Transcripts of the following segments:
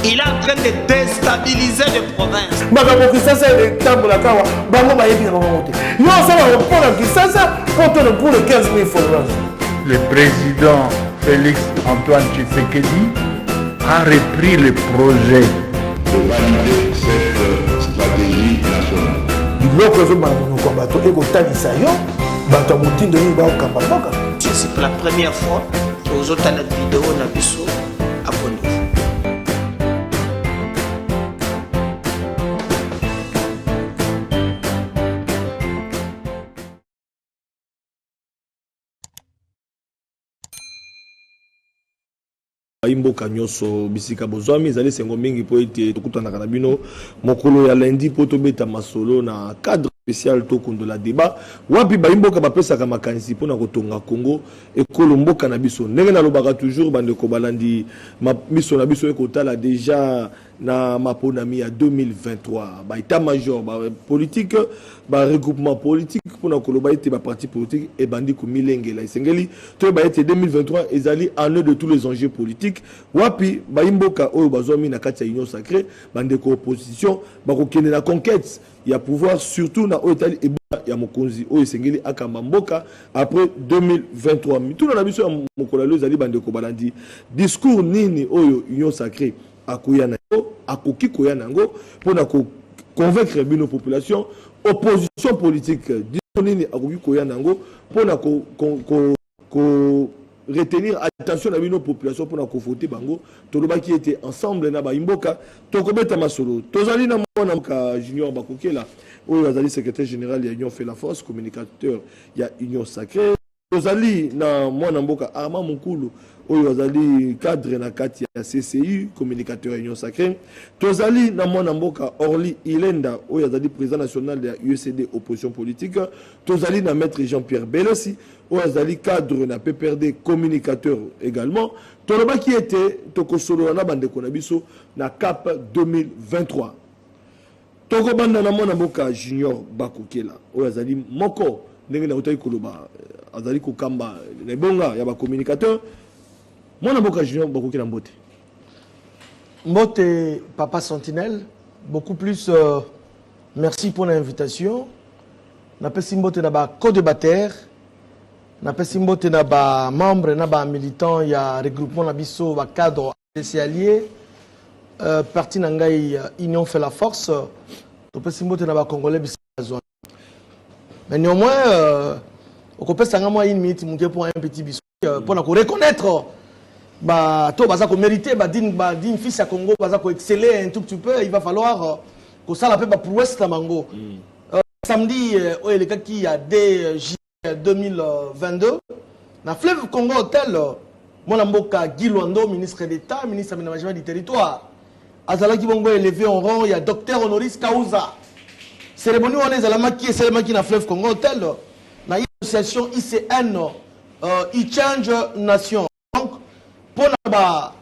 Il est en train de déstabiliser les provinces. Le président Félix Antoine Tshisekedi a repris le projet de valider cette stratégie nationale. C'est pour la première fois que vous avez la vidéo na biso abonnez-vous. Imboka nyoso bisika bozwami ezali sengo mingi po ete tokutana kana bino mokolo ya lundi po tobeta masolo na cadre spécial tokondo la débat wapi ba imboka bapesaka makanisi pona kotonga Congo ekolo mboka na biso ndenge na lobaka toujours bande ko balandi biso na biso ekotala déjà na maponami ya 2023 ba état major ba politique ba regroupement politique pona koloba ete ba parti politique et bandi ko milengela isengeli to ba ete 2023 ezali année de tous les enjeux politiques wapi ba imboka oyo bazwami na kati ya union sacrée bande ko opposition ba ko kende na conquête ya pouvoir surtout na Oitali et ya mokonzi oyo esengeli akamba mboka après 2023 mituna na biso ya mokolo lelo ezali bande ko balandi discours nini oyo union sacrée akoya na yo akoki koya nango pona ko convaincre bino population opposition politique discours nini akoki koya nango pona ko retenir attention à nos populations pour nous voter bango toloba qui était ensemble na ba imboka tokobeta masolo tozali na mwana ka junior bakokela oyo azali secrétaire général ya union fait la force communicateur ya union sacrée tozali na mwana mboka Armand Mukulu oyo azali cadre na kati ya CCU communicateur ya union sacrée tozali na mwana mboka Orly Ilenda oyo azali président national ya UCD opposition politique tozali na maître Jean-Pierre Belossi oyo azali cadre na PPRD communicateur également toloba qui était tokosolo na bande ko na biso na CAP 2023 tokobanda na mwana mboka junior bakokela oyo azali moko ndenge na utaki koloba azali kokamba na bonga ya ba communicateur mwana mboka junior bakokela mbote Mbote Papa Sentinelle, beaucoup plus merci pour l'invitation. Napesi mbote na ba co-débatteur, napesi mbote na ba membre na ba militant ya regroupement na biso ba cadre des alliés parti na ngai Union fait la force. Topesi mbote na ba congolais biso zone. Mais néanmoins au kopesa nga moi une minute monter pour un petit biso pour na ko reconnaître bah toi baza ko mériter bah din fils à Congo baza ko exceller un tout petit peu il va falloir que ça la paix pour ouest à Mango samedi le cas qui a dès 2022 na fleuve Congo hôtel mon amboka Guy Luando ministre d'État ministre aménagement du territoire azala ki bongo élevé en rang il y a docteur honoris causa cérémonie on est à la maki seulement qui na fleuve Congo hôtel na association ICN Change Nation. Pour la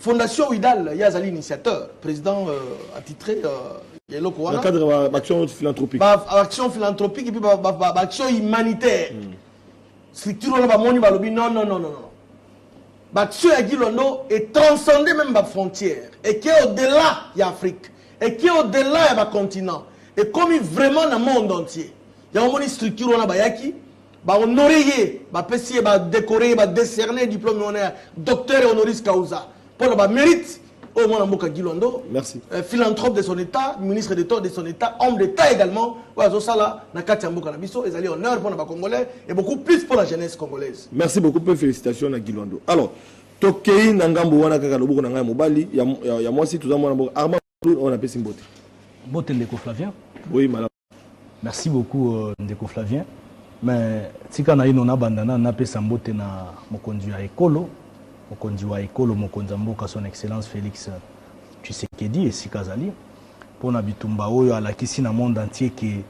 Fondation Widal, il y a un initiateur, président attitré, il y a le cadre d'action philanthropique. Action philanthropique et puis action humanitaire. Structure, non. L'action à Guilono est transcendée même la frontière et qui est au-delà de l'Afrique et qui est au-delà du continent et comme vraiment dans le monde entier. Il y a une structure qui est honoré, apprécié, décoré, décerné diplôme d'honneur, docteur honoris causa. Pour le mérite, au moins Mboka Gilondo. Merci. Philanthrope de son État, ministre d'État de son État, homme d'État également. Voilà, Nakatia Mboka Nabiso, ils allaient honneur pour les Congolais et beaucoup plus pour la jeunesse congolaise. Merci beaucoup, félicitations à Gilondo. Alors, Tokei Nangambo wana kaka loboko nanga mobali ya moi si tout ça moi Armand on appelle Simbote. Bote Ndeko Flavien. Oui, madame. Merci beaucoup Ndeko Flavien. Mais si on a eu nos bandana na pesa mbote na mokonzi ya ekolo mokonzi mboka son excellence Félix Tshisekedi et Sikazali pour na bitumba oyo alakisi na monde entier que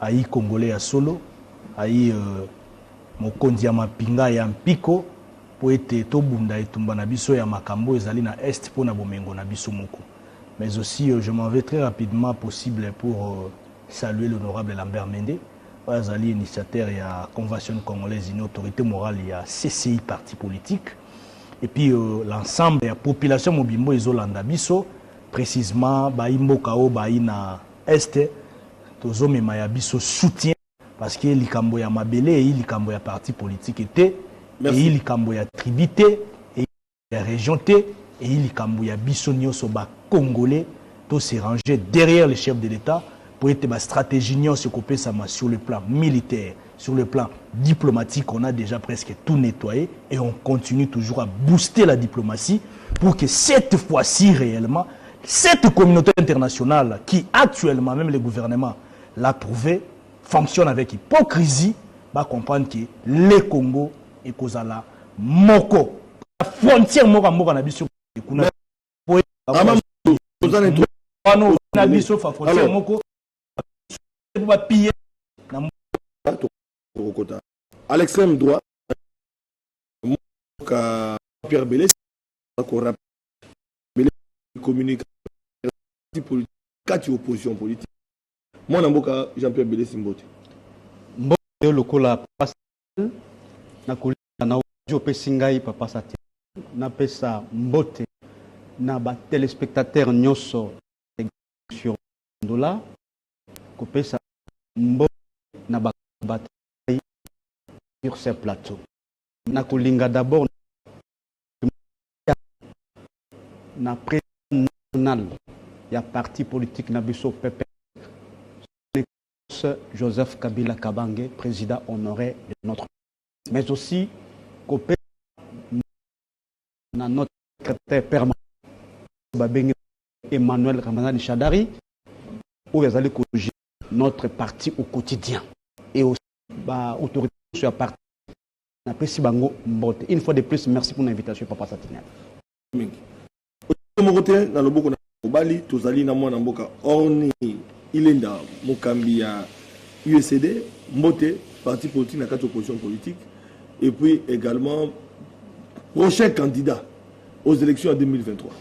ayi congolais ya solo ayi mokonzi ya mapinga ya mpiko po ete tobunda etumba na biso ya makambo ezali na est pour na bomengo na biso moko. Mais aussi je m'en vais très rapidement possible pour saluer l'honorable Lambert Mende. Azali initiateur de la Convention congolaise, une autorité morale, il y a CCI, parti politique. et puis l'ensemble de la population mobimbo ezolanda biso précisément baimboka o baina est tozomema ya biso soutien parce que likambo ya mabele et likambo ya parti politique était et likambo ya tribité et ya région T et likambo ya biso nyonso ba congolais to se ranger derrière le chef de l'État pour être ma stratégie nyonso kopé sama sur le plan militaire, sur le plan diplomatique, on a déjà presque tout nettoyé et on continue toujours à booster la diplomatie pour que cette fois-ci réellement cette communauté internationale qui actuellement même le gouvernement l'a prouvé fonctionne avec hypocrisie, va comprendre que le Congo est Kozala Moko. La frontière Moko Moko na biso kuna frontière Moko pour piller à l'extrême droit Pierre Bélé communique politique quatre oppositions politiques. Moi namboka Jean-Pierre Bélé Simbote. Mbote lokola papa na kolika na audio pesingai papa sati na pesa mbote na ba téléspectateurs nyonso sur dola ko pesa mbote na ba bataille sur ce plateau. Na kolinga d'abord na président national ya parti politique na biso PP Joseph Kabila Kabange, président honoré de notre pays. Mais aussi notre secrétaire permanent Emmanuel Ramazani Chadari, où ils allaient corriger notre parti au quotidien. Et aussi autorité sur la partie. Une fois de plus, merci pour l'invitation, Papa Satinel. Ilenda Mokambi à USCD, Moté, parti politique, dans 4 oppositions politiques, et puis également prochain candidat aux élections en 2023.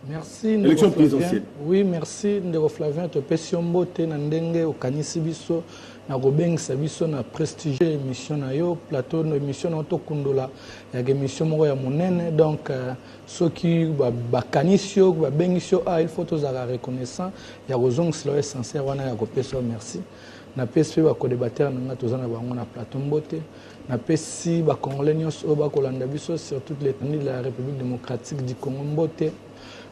Merci. Élection présidentielle. Oui, merci. Ndeko Flavien, te pesi mbote na ndenge okanisi biso na kobengisa biso na prestigieux émission na yo plateau na émission na to kundola ya émission moko ya monene donc soki bakanisi yo babengisi yo il faut tozala reconnaissant ya kozongisela essentiel wana ya kopesa merci na pesi ba co-débatteur na tozana bango na plateau mbote na pesi ba congolais nyonso oyo bakolanda biso sur toute l'étendue de la République démocratique du Congo mbote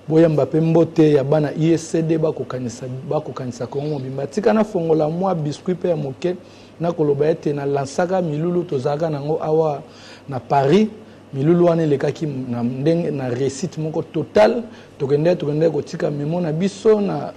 boya Mbappé mbote ya bana ISCD bakokanisa Congo mobimba tika na fongola mwa biscuit pe ya moke na koloba ete na lansaka milulu tozaka nango awa na Paris milulu wana lekaki na ndenge na réussite moko total tokende kotika memo na biso na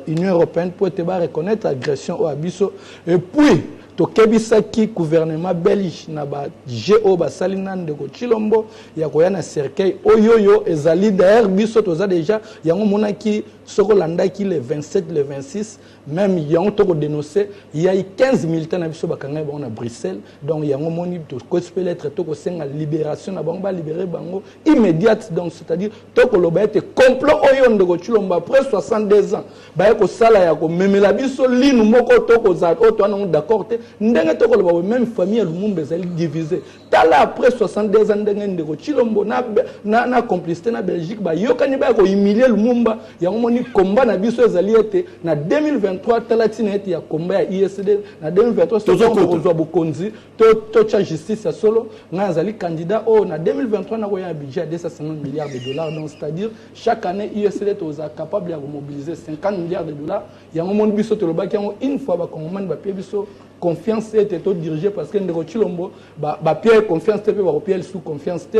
Union européenne pour te reconnaître agression au abisso et puis tokebisaki gouvernement belge na ba GO basalina ndeko Chilombo ya koyana cercueil oyoyo ezali d'ailleurs biso toza déjà yango monaki soko landaki le 27 le 26 même yango toko dénoncer il y a 15 militants na biso bakanga ba na Bruxelles donc yango moni to gospel être toko senga libération na bango ba libérer bango immédiate donc c'est-à-dire toko loba ete complot oyo ndeko Chilombo après 62 ans ba ko sala ya ko memela biso linu moko toko za o to ana d'accord te ndenge toko loba même famille Lumumba ezali divisé tala après 62 ans ndenge ndeko Chilombo na complicité na Belgique ba yokani ba ko humilier Lumumba yango moni combat na biso ezali ete na 2023 talatina ete ya combat ya ISD na 2023 tozwa bokonzi to cha justice ya solo nga ezali candidat na 2023 na ko ya budget de 250 milliards de dollars donc c'est-à-dire chaque année ISD toza capable ya mobiliser 50 milliards de dollars yango moni biso to lobaki yango une fois ba congomani ba biso confiance était tout dirigé parce que ndeko Chilombo ba pierre confiance te ba pierre sous confiance te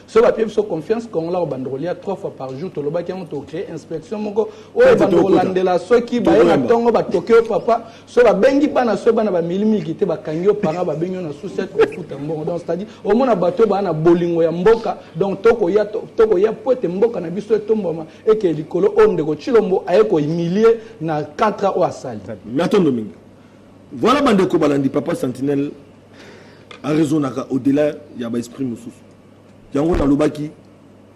so ba pierre sous confiance qu'on la banderolia 3 fois par jour to lobaki on to créer inspection moko o banderolandela soki ba na tongo ba tokyo papa so ba bengi bana so bana ba milimiki te ba kangio para ba bengi na sous cette futa mbongo donc c'est-à-dire au mona bato ba na bolingo ya mboka donc toko ya pote mboka na biso tomboma et que likolo on ndeko Chilombo ayeko humilier na 4 ans au asali Milton Domingue. Voilà Bandeko Balandi, Papa Sentinelle a raison au-delà, il y a un esprit moussous. Il y a un lobaki,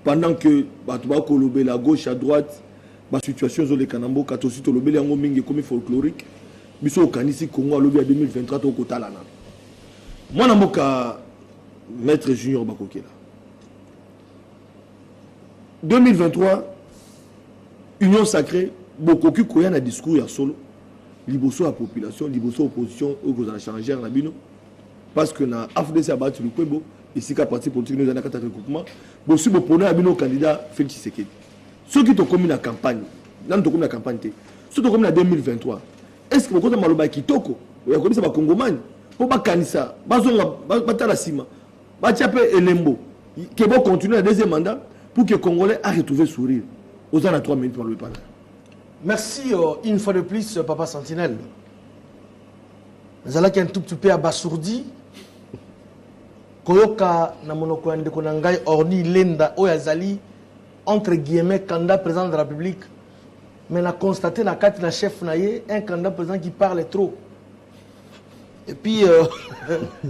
pendant que Batouba Kolobé, la gauche à droite, la situation sur les Kanambo, Katosi Tolobé, les Angoming comme folklorique, Biso Kanisi Congo à lobby à 2023 au Kotalana. Moi, je suis maître junior Bakokela. 2023 union sacrée beaucoup qui koya na discours ya solo liboso la population liboso opposition au vous en changer na bino parce que na AFDC a battu le Kwebo ici qu'à parti politique nous en a quatre recoupement bon si vous prenez un candidat Félix Tshisekedi ceux qui ont commis la campagne dans to commis la campagne ceux qui ont commis la 2023 est-ce que vous comptez maloba kitoko ya komi ça ba congomani pour ba kanisa bazonga batala sima ba tiape elembo que bon continuer le deuxième mandat pour que les Congolais a retrouvé sourire aux ans à 3 minutes pour le parler. Merci une fois de plus, Papa Sentinelle. Nous allons un tout petit peu abasourdi. Koyoka na monoko ande konangai orni lenda oyazali entre guillemets candidat président de la République. Mais on a constaté na carte na chef naye un candidat président qui parle trop. Et puis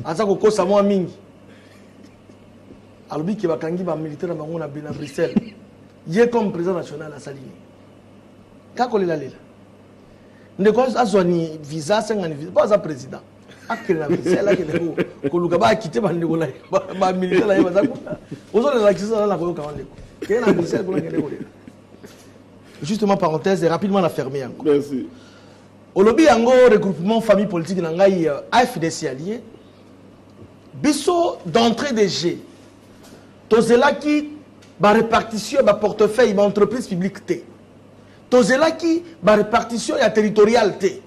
asa koko samo mingi. Alobi ki bakangi ba militaire na bango na Bruxelles. Yé comme président national à Saline. Kako lela lela. Ndeko azwani visa sengani visa pas président. Akele na Bruxelles akele ko luka ba quitter ba ndeko la ba militaire la ba zakuna. Ozo la kisa la ko ka ndeko. Ke na Bruxelles ko ngende ko lela. Justement parenthèse et rapidement la fermer encore. Merci. Olobi yango regroupement famille politique na ngai AFDC allié. Biso d'entrée des G. Tozelaki ba répartition ba portefeuille ba entreprise publique T. Tozelaki ba répartition ya territoriale T.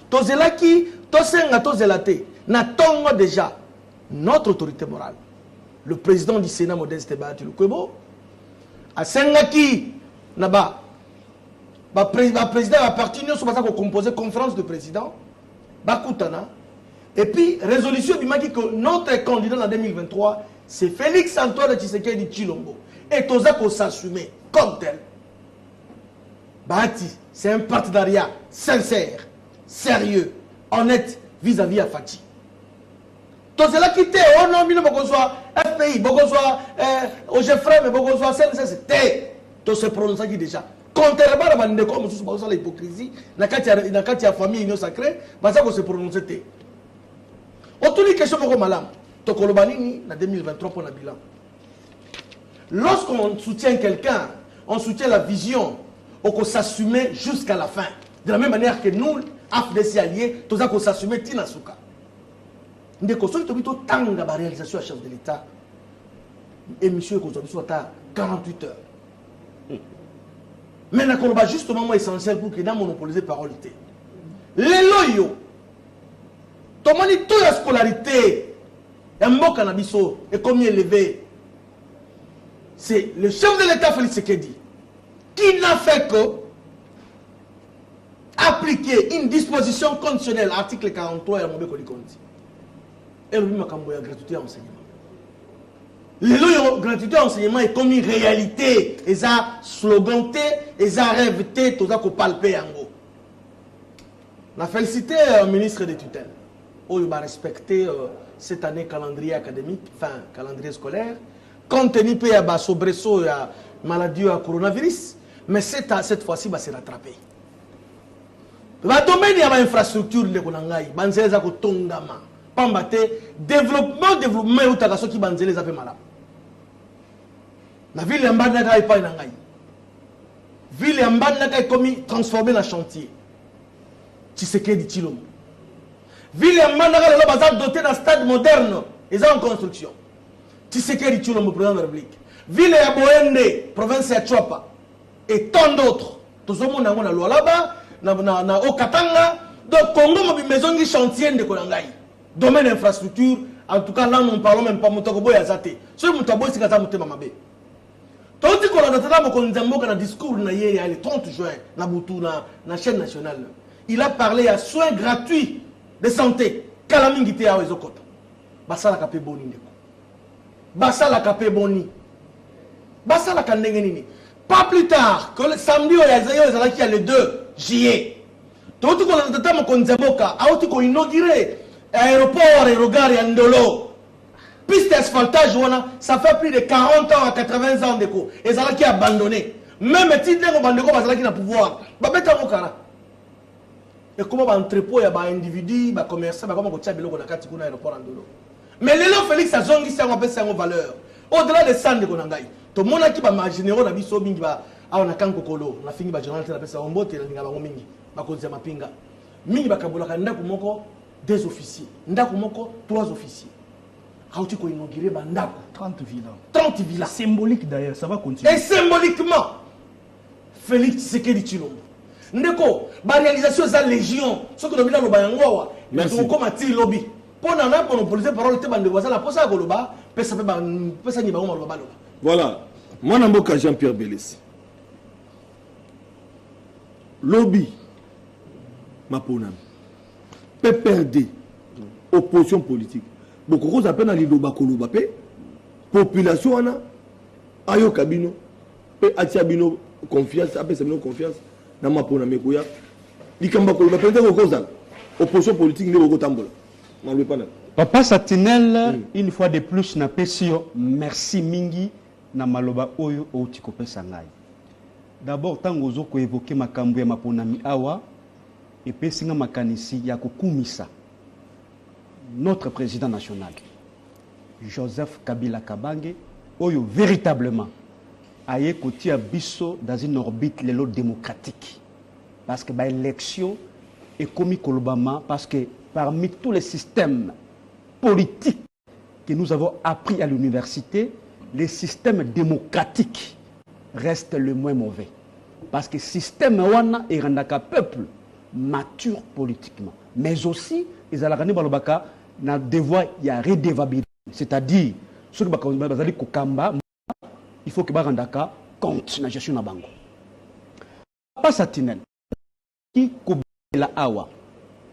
Tozelaki tosenga tozelate na tongo déjà notre autorité morale. Le président du Sénat Modeste Bahati Lukwebo a sengaki na ba président va partir nous sommes composer conférence de président bakutana et puis résolution bimaki que notre candidat en 2023 c'est Félix Antoine Tshisekedi Tshilombo. Et Tozako s'assumer comme tel. Bahati, c'est un partenariat sincère, sérieux, honnête vis-à-vis à Fati. Tozela quitté, oh non, il faut soit FPI, il faut soit OGFREM, il faut soit CNCC. Tout se prononce qui déjà. Contrairement à l'hypocrisie, dans la famille union sacrée, il se prononce. Autour des questions, il faut malam. Tokolobanini en 2023 pour le bilan. Lorsqu'on soutient quelqu'un, on soutient la vision, on peut s'assumer jusqu'à la fin. De la même manière que nous, AFDC alliés, tous on s'assumer Tinasuka. Nous avons tant de réalisation à chef de l'État. Et monsieur, nous avons 48 heures. Mais nous avons juste un moment essentiel pour que nous monopoliser la parole. Les loyaux, tout le monde a toute la scolarité. Un mot cannabiso est combien élevé. C'est le chef de l'État Félix Tshisekedi qui n'a fait que appliquer une disposition constitutionnelle, article 43 et la Mobé Kolikonti. Et le Makamboya gratuité enseignement. Le gratuité enseignement est comme une réalité. Et ça sloganté, et ça rêveté, tout ça qu'on palpé en gros. On a félicité le ministre des tutelles. Où il va respecter cette année calendrier académique, enfin calendrier scolaire, compte tenu de la sobresaut de la maladie du coronavirus, mais cette fois-ci, il va se rattraper. Le domaine de l'infrastructure, il va se rattraper. Développement, il va se rattraper. La ville de Mbandaka n'est pas une ville de Mbandaka est comme transformée en chantier. Tshisekedi Tshilombo. Ville de Mbandaka est dotée d'un stade moderne et en construction. Tshisekedi Tshilombo, président de la République. Ville de Boende, province de Chouapa. Et tant d'autres. Tout le monde a la loi là-bas, na Okatanga. Donc, Congo, ma maison qui chantier de Kolangai. Domaine infrastructure, en tout cas, là, nous ne parlons même pas de Moutakobo et Azate. Ce Moutabo, c'est Kaza Moutema Mabé. Tandis qu'on a un discours le 30 juin, na la chaîne nationale. Il a parlé à soins gratuits de santé. Kalamingité à Ezokota. Basa la kapé boni ndeko. Basa la kapé boni. Basa la kandengenini. Pas plus tard que le samedi il y a le 2 juillet. Tout qu'on a notamment Konzaboka, a aussi inauguré aéroport et regard et Andolo. Piste d'asphaltage, ça fait plus de 40 ans à 80 ans de co. Et ça qui a abandonné. Même si tu as abandonné, ça qui n'a pouvoir. Et comment un entrepôt, il y a un individu, un commerçant, comment tu as un aéroport Andolo. Mais les lots Félix a zongi ça on appelle ça en valeur. Au-delà de ça, de Konangai, tout le monde qui va imaginer, on a vu ça, mingi va, ah on a quand kokolo, la fini va journal, la personne on botte, la minga va mingi, va causer ma pinga, mingi va kabola kanda kumoko 2 officiers, nda kumoko 3 officiers. Quand tu inauguré bandako 30 villas. 30 villas. Symbolique d'ailleurs, ça va continuer. Et symboliquement, Félix Tshisekedi Tshilombo. Ndeko, ba réalisation za légion, ce que nous avons dans merci. Comme a dit lobby. Pour nous monopoliser parole te bande voisin la posa ya koloba, pesa ni ba maloba. Voilà. Moi namboka Jean-Pierre Belesi. Lobby maponam. PPRD opposition politique. Beaucoup de choses appellent à l'Idoba Koloba. Population ana ayo kabino pe atiabino confiance après c'est confiance na mapona mekoya likamba Koloba peut être cause opposition politique ne ko tambola malwe pana Papa Satinel une fois de plus na pesio merci mingi na maloba oyo outi ko pesa ngai. D'abord tango zo ko évoquer makambo ya maponami awa et pesinga makanisi ya kokumisa notre président national, Joseph Kabila Kabange, oyo véritablement a écouté à Bisso dans une orbite lélo démocratique. Parce que l'élection est commis Kolobama, parce que parmi tous les systèmes politiques que nous avons appris à l'université, le système démocratique reste le moins mauvais. Parce que le système wana est un peuple mature politiquement. Mais aussi, ils ont na devoir il y a redevabilité, c'est-à-dire ceux qui bazali kokamba il faut que ba randaka compte na gestion na bango. Papa Satinel ki ko la awa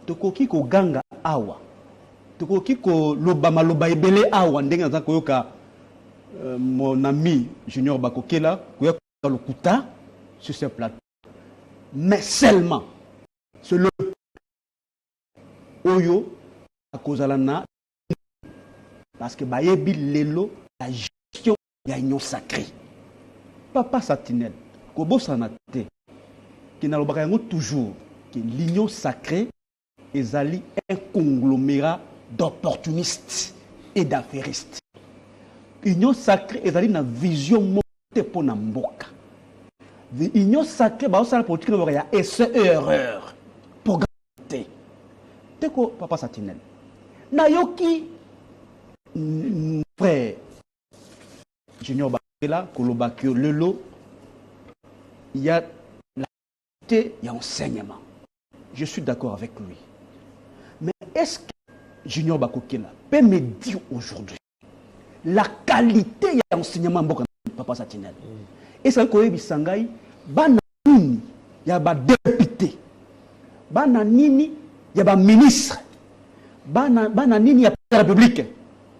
to ko ki ko ganga awa to ko ki ko loba maloba ebele awa ndenge na koyoka mon ami Junior Bakokela koyoka lokuta sur ce plateau, mais seulement c'est le oyo à cause de la parce que bayebi lelo la gestion ya union sacrée. Papa Satinel kobo sanate qui n'a le toujours que l'union sacrée est un conglomérat d'opportunistes et d'affairistes. L'union sacrée est une vision montée pour Namboka. L'union sacrée bah ça la politique et c'est erreur pour garantir. Teko Papa Satinel Nayoki frère Junior Bakela Kolobakio Lelo, il y a la qualité, il y a enseignement. Je suis d'accord avec lui. Mais est-ce que Junior Bakokela peut me dire aujourd'hui la qualité de l'enseignement Papa Satinel? Et ça que Bisangai bananini il y a ba député, bananini il y a ba ministre, bananini il y a la République.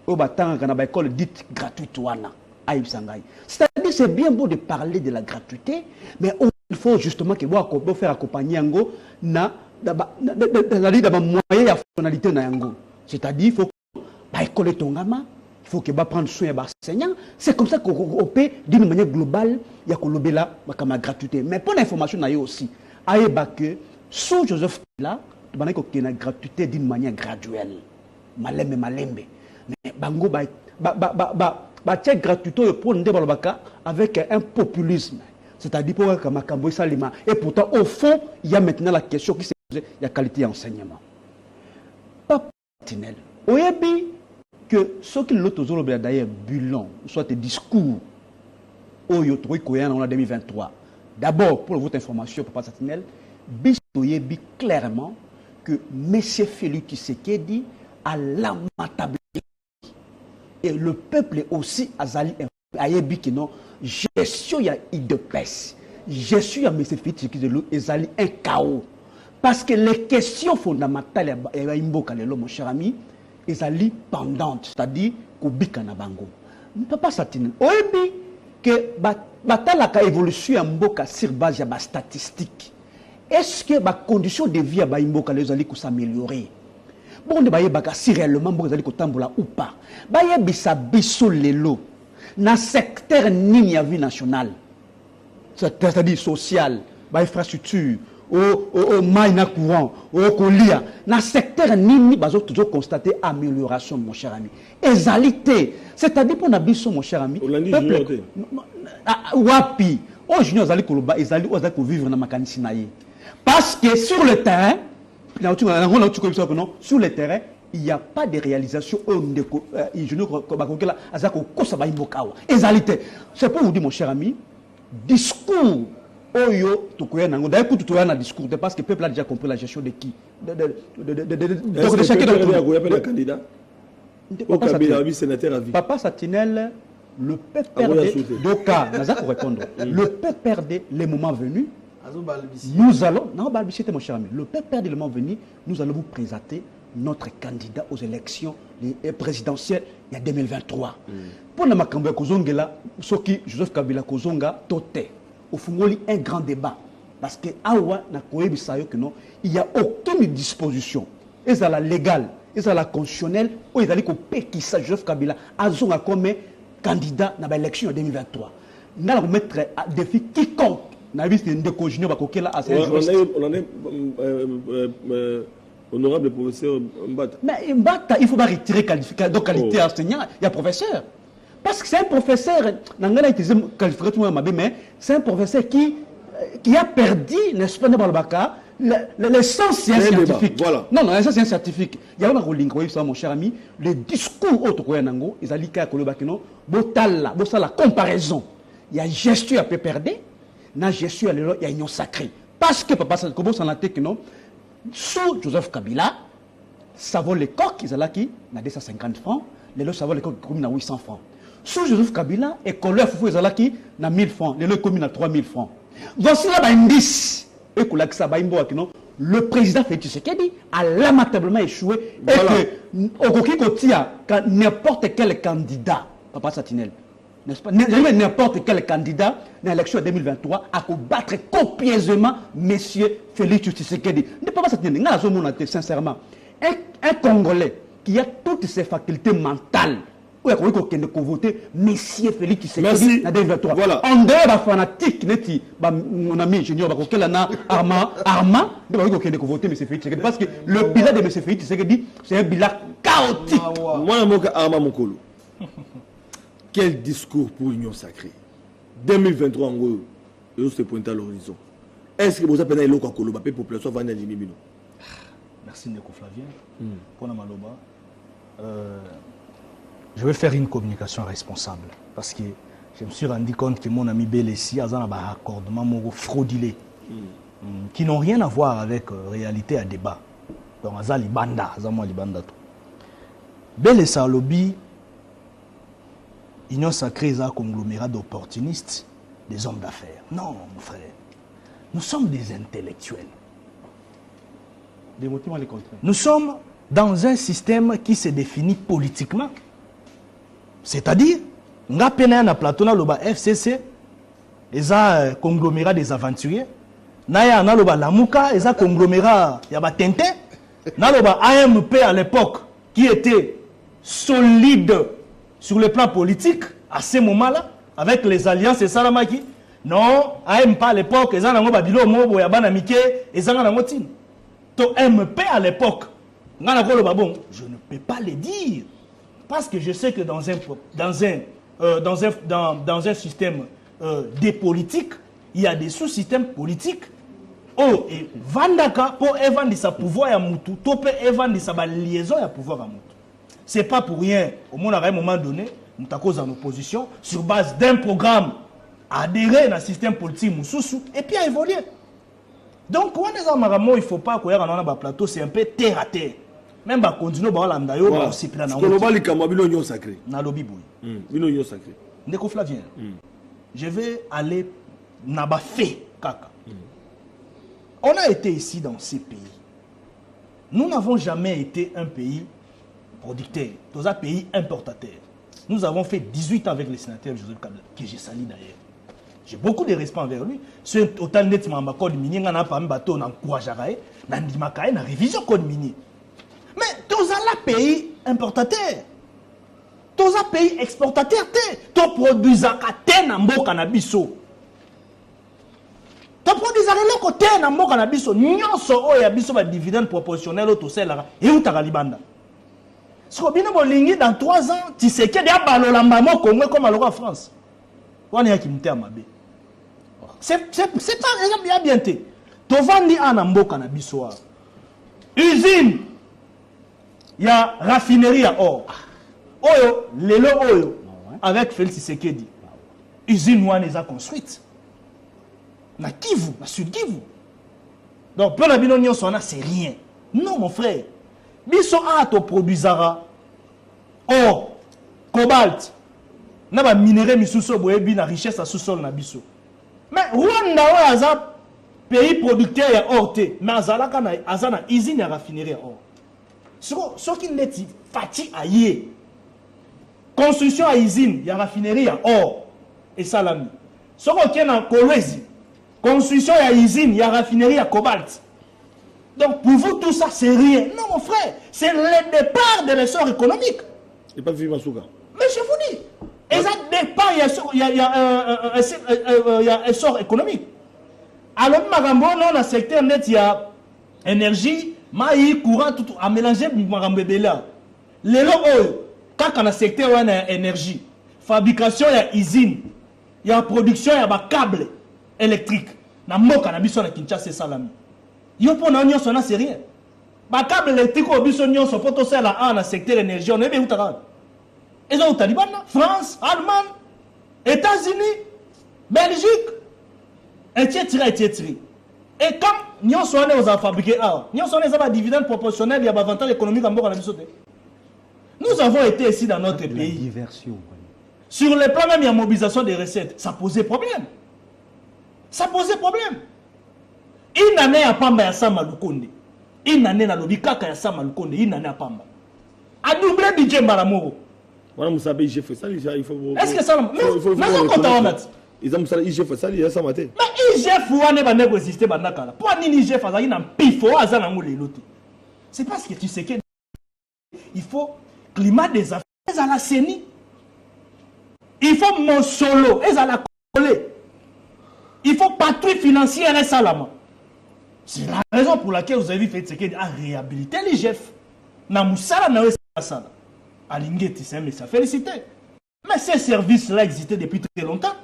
Au batang quand ba école dite gratuite wana aïb Sangai. C'est-à-dire c'est bien beau de parler de la gratuité, mais il faut justement que bois faire accompagner yango na moyen ya fonctionnalité na yango. C'est-à-dire il faut ba école tongama, il faut que ba prendre soin des enseignants. C'est comme ça qu'on peut d'une manière globale ya ko lobela comme gratuité. Mais pour l'information na yo aussi, aïba que sous Joseph là, tu ko que na gratuité d'une manière graduelle. Malembe. Mais bango check gratuité pour Ndebalobaka avec un populisme. C'est-à-dire pour que Makambo Salima. Et pourtant, au fond, il y a maintenant la question qui s'est posée, il y a qualité d'enseignement. Papa Tinel, oyebi que ce qui l'autre d'ailleurs bulan, soit des discours au Yotroi Koyan en 2023. D'abord, pour votre information, Papa Satinel, bisoyebi clairement que M. Félix Tshisekedi a lamentable. Et le peuple est aussi azali ayebi que non gestion ya idepes gestion ya M. Félix Tshisekedi ezali un chaos parce que les questions fondamentales ya imboka lelo mon cher ami ezali pendantes, c'est-à-dire kubika na bango. Papa Satinel oyebi que batalaka évolution ya mboka sur base ya ba statistique. Est-ce que ba condition de vie ya ba imboka lelo ezali ko s'améliorer? Bon, on va si réellement vous allez ou pas. Baye bisa biso lelo na secteur ni ya vie nationale. C'est-à-dire social, ba infrastructure, au maïna courant, au colia. Dans le secteur nini, bazo toujours constater amélioration, mon cher ami. Égalité. C'est-à-dire pour Nabiso, mon cher ami. Wapi. Oh, junior, zali koloba, ezali, ozali vivre dans ma canisinaïe. Parce que sur le terrain, sur le terrain, il n'y a pas de réalisation. C'est pour vous dire, mon cher ami, discours. Oyo, d'ailleurs, tout un discours, parce que le peuple a déjà compris la gestion de qui? De chacun d'entre nous. Candidat. Papa Satinel, le peuple perdait. Doka, Naza pour répondre. Le peuple perdait les moments venus. Nous allons, non, c'était mon cher ami. Le peuple perdait les moments venus. Nous allons vous présenter notre candidat aux élections présidentielles il y a 2023. Pour la Makambe Kozongela, Soki Joseph Kabila Kozonga, Tote. Au Fungoli, un grand débat. Parce que Awa n'a il n'y a aucune disposition. Ils sont la légale, ils sont la constitutionnelle, ou ils ont qui ça Joseph Kabila a comme candidat dans l'élection en 2023. Nous allons mettre à défi quiconque. On a honorable professeur Mbata. Mais Mbata, il faut pas retirer qualité enseignant, il y a professeur. Parce que c'est un professeur, mais c'est un professeur qui a perdu, n'est-ce pas, l'essence scientifique. Voilà. Non, l'essence scientifique. Il y a un rôle, mon cher ami, le discours autre ils ont dit que la comparaison. Il y a gestion à peu perdre, dans gestion il y a union sacrée. Parce que papa, comment ça n'a été que non, sous Joseph Kabila, ça vaut les coques, ils ont là qui, n'a 250 francs, les lots, ça vaut les coques, comme 800 francs. Sous Joseph Kabila, et Colère Foufou Ezalaki, na 1000 francs, les communes à 3000 francs. Voici là, indice. Et le président Félix Tshisekedi a lamentablement échoué. Et que n'importe quel candidat, Papa Satinel, n'est-ce pas, n'importe quel candidat dans l'élection de 2023 a combattre copieusement M. Félix Tshisekedi. Ne pas Satinel, sincèrement, un Congolais qui a toutes ses facultés mentales. Oui, il faut voter Monsieur Félix Tshisekedi en 2023. Voilà. En dehors de la fanatique, mon ami ingénieur, Armand, il faut voter Monsieur Félix Tshisekedi. Parce que le bilan de Monsieur Félix Tshisekedi, c'est un bilan chaotique. Moi, Armand Mokolo. Quel discours pour l'Union sacrée. 2023, en gros, il se pointe à l'horizon. Est-ce que vous avez un local pour la population va aller à Merci, Ndeko Flavien. Pour la Maloba. Je vais faire une communication responsable parce que je me suis rendu compte que mon ami Belessi a un raccordement fraudulé qui n'ont rien à voir avec réalité à débat. Donc, Azali Banda, Azamwa Libanda. Belessi a lobby, Union sacrée est un conglomérat d'opportunistes, des hommes d'affaires. Non, mon frère. Nous sommes des intellectuels. Nous sommes dans un système qui se définit politiquement. C'est-à-dire, nous avons un plateau dans le FCC, ils ont un conglomérat des aventuriers. Nous avons un Lamouka, ils ont un conglomérat de Tintin. Nous avons un AMP à l'époque qui était solide sur le plan politique à ce moment-là, avec les alliances et Salamaki. Non, AMP à l'époque, ils ont un Babilo, Mobo, Yabana Mike, ils ont un Motin. Donc, MP à l'époque, je ne peux pas le dire. Parce que je sais que dans un système des politiques, il y a des sous-systèmes politiques. Oh, et Vandaka, pour évendre sa pouvoir à Moutou, pour évendre sa liaison à pouvoir à Moutou. Ce n'est pas pour rien. Au moins, à un moment donné, nous sommes en opposition sur base d'un programme adhéré dans le système politique Moussoussou et puis à évoluer. Donc, quand il ne faut pas qu'on ait un plateau, c'est un peu terre à terre. Même si on continue à landa yo ba aussi plan na l'union sacrée. Na lobby boy. L'union sacrée. Ndeko Flavien. Je vais aller na ba fait kaka. On a été ici dans ces pays. Nous n'avons jamais été un pays producteur, dans un pays importateur. Nous avons fait 18 ans avec le sénateur Joseph Kabila, que j'ai sali d'ailleurs. J'ai beaucoup de respect envers lui. C'est autant net ma code minier, on a pas un bateau, on encourage à railler, on a une révision code minier. Mais tous les pays importateurs, tous les pays exportateurs, tous produisent à terre dans le cannabis. to produisaka eloko te na mboka na biso nyonso oyo ya biso ba dividende proportionnel oyo toselaka eutaka libanda. Siko bino bolingi dans 3 ans Tshisekedi abalola mbamo Congo comme aloko France. Wana ya kimte ya mabe. C'est pas bien te. Tovandi ana mboka na biso. Usine ya raffinerie ya or. Oyo lelo oyo avec Félix Tshisekedi. Usine wana eza construite. Na Kivu, na Sud Kivu. Donc pour la bino nyonso wana c'est rien. Non mon frère. Biso ato produisara or, cobalt, na ba minerai misuso boyebi na richesse à sous-sol na biso. Mais Rwanda wa aza pays producteur ya or te, mais azalaka na azana usine ya raffinerie ya or. Soki neti fati aye. Construction à usine ya raffinerie ya or et salami. Soko kena Kolwezi, construction ya usine ya raffinerie ya cobalt. Donc pour vous tout ça c'est rien. Non mon frère, c'est le départ de l'essor économique. Et pas vivre Masuka. Mais je vous dis, et ça départ il y a essor économique. Alors magambo non dans secteur net il y a énergie, maï courant tout à mélanger magambo bela. Les lots quand on a secteur où il y a énergie, fabrication il y a usine, il y a production il y a câble électrique. Na moka na biso na Kinshasa salami. Yo pour na nyonso na c'est rien. Ba câble électrique au biso nyonso pour to sala en secteur énergie on est bien utaka. Ils ont Taliban, France, Allemagne, États-Unis, Belgique. Et tiré. Et comme nous sommes aux fabriqués, nous sommes des dividendes proportionnels, il y a des avantages économiques en Boka. Nous avons été ici dans notre pays. Diversion. Sur le plan même, il y a mobilisation des recettes. Ça posait problème. Ça posait problème. Une année à Pamba, il y a Sama Lukonde. Une année à Lobikaka, il y a Sama Lukonde. Une année à Pamba. A doublé budget Maramoro. Voilà, vous savez, j'ai fait ça, il faut... Est-ce que ça... Mais non, quand on a... Ils ont fait ça, il y a ça matin. Mais IGF, vous n'avez pas existé, pour nini IGF, il y a un pifo, c'est parce que tu sais que il faut climat des affaires, à la CENI. Il faut mon solo, à la collée. Il faut patrouille financière et salama. C'est la raison pour laquelle vous avez fait Tshisekedi à réhabiliter l'IGF. Na musala na sala. Alingeti, c'est un message félicité. Mais ces services-là existaient depuis très longtemps.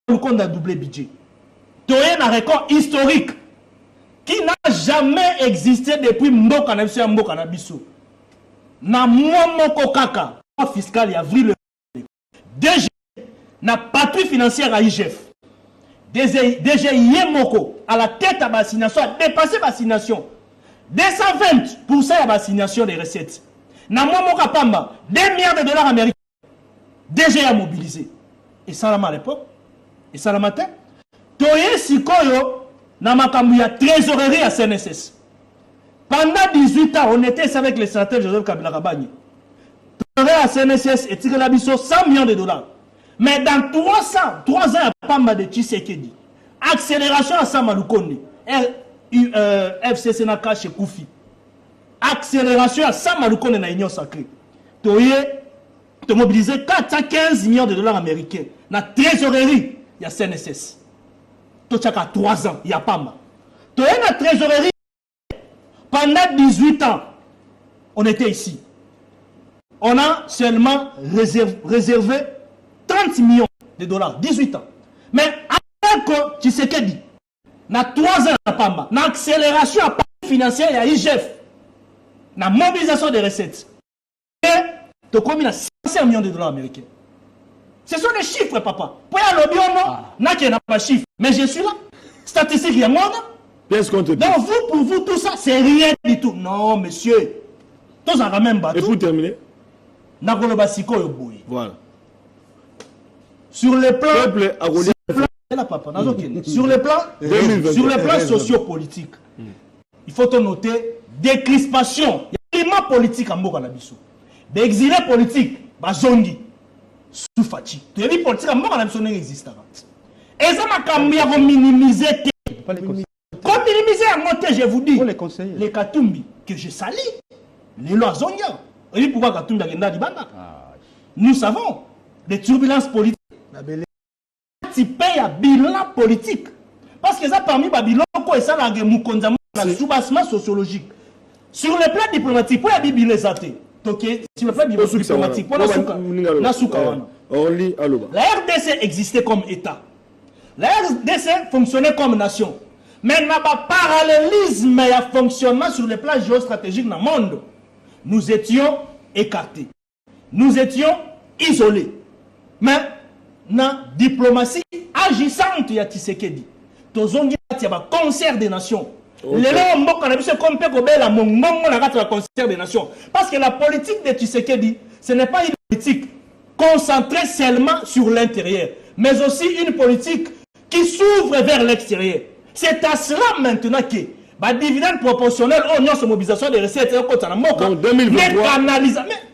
Le compte a doublé budget. Toye un record historique qui n'a jamais existé depuis Mboka na biso. Na Moko Kaka, fiscal et avril DG, na patrouille financière à IGF. DG Yemoko, à la tête à l'assignation, a dépassé l'assignation. 220% à l'assignation des recettes. Na Momoka Pamba, 2 milliards de dollars américains. DG a mobilisé. Et ça à l'époque. Et ça le matin. Toye Sikoyo, na makambu ya trésorerie à CNSS. Pendant 18 ans, on était avec le sénateur Joseph Kabila Kabani. Trésorerie à CNSS et tiré la biso 100 millions de dollars. Mais dans 3 ans à Pamba de Tshisekedi, accélération à Samalukonde, FCC Naka chez Koufi. Accélération à Samalukonde na Union Sacrée. Toye, de mobiliser 415 millions de dollars américains. Na trésorerie. Il y a CNSS. Tout ça à 3 ans, il y a Pamba. Tu as la trésorerie. Pendant 18 ans, on était ici. On a seulement réservé 30 millions de dollars. 18 ans. Mais après que tu sais qu'elle dit, il y a 3 ans à Pamba, dans l'accélération financière, il y a IGF. Dans la mobilisation des recettes. Et tu as combien 500 millions de dollars américains. Ce sont des chiffres, papa. Pour y aller au bio, n'a pas de chiffres. Mais je suis là. Statistique, il y a moi. Donc, vous, pour vous, tout ça, c'est rien du tout. Non, monsieur. Tout ça, même bateau. Et pour terminer, voilà. Sur le plan. Sur le plan sociopolitique, il faut noter des crispations. Il y a un climat politique en Bokanabiso. Des exilés politiques, Bazongi. Soufati. Tu as dit politique à moi, on n'existe pas. Et ça m'a cambié à minimiser. Comme minimiser à monter, je vous dis. Les Katumbi, que je salis. Les lois Zonga. Et dit pourquoi Katumbi a gagné Banda. Nous savons des turbulences politiques. Tu payes un bilan politique. Parce que ça parmi Babiloko et ça la Moukonza un soubassement sociologique. Sur le plan diplomatique, pour la Bible les athées. Donc sur le plan diplomatique, pour la RDC existait comme État. La RDC fonctionnait comme nation. Mais il n'y a pas parallélisme et fonctionnement sur le plan géostratégique dans le monde. Nous étions écartés. Nous étions isolés. Mais dans la diplomatie agissante, il y a Tshisekedi. Il y a un concert des nations. Les gens comme le concert des nations. Parce que la politique de Tshisekedi, ce n'est pas une politique concentrée seulement sur l'intérieur, mais aussi une politique qui s'ouvre vers l'extérieur. C'est à cela maintenant que les dividendes proportionnels ont mobilisation des recettes. Donc 2023,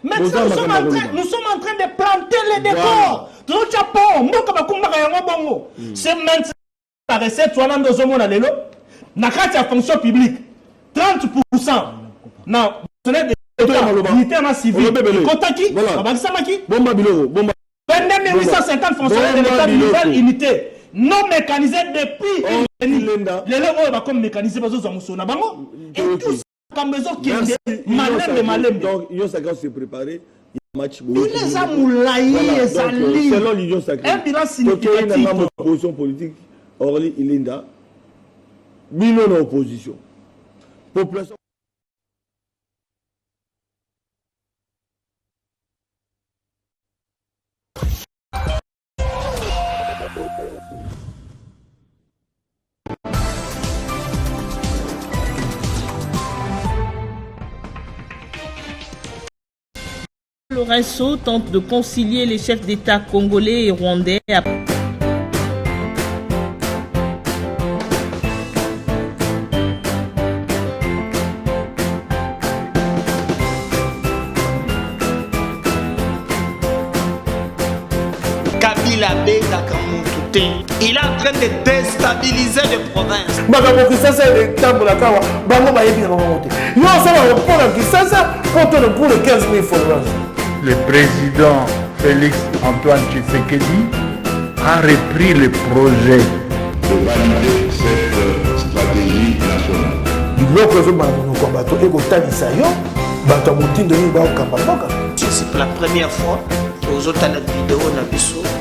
mais nous sommes en train de planter les décors. C'est maintenant la recette soit dans la fonction publique. 30% dans le militaire civil. 22 850 fonctionnaires de l'État de nouvelle unité. Non mécanisés depuis les lois comme mécanisés par les bango. Et tout ça comme besoin qui est malin. Donc l'Union sacrée se préparer. Il les a moulaillés, selon l'Union sacrée. Un bilan significatif. Il y a une opposition politique. Orly Ilinda. Bino en opposition. Population. Lorenzo tente de concilier les chefs d'État congolais et rwandais. Kabila Beka Kamoutoute. Il est en train de déstabiliser les provinces. Le président Félix Antoine Tshisekedi a repris le projet de valider cette stratégie nationale. C'est la première fois que vous avez une vidéo dans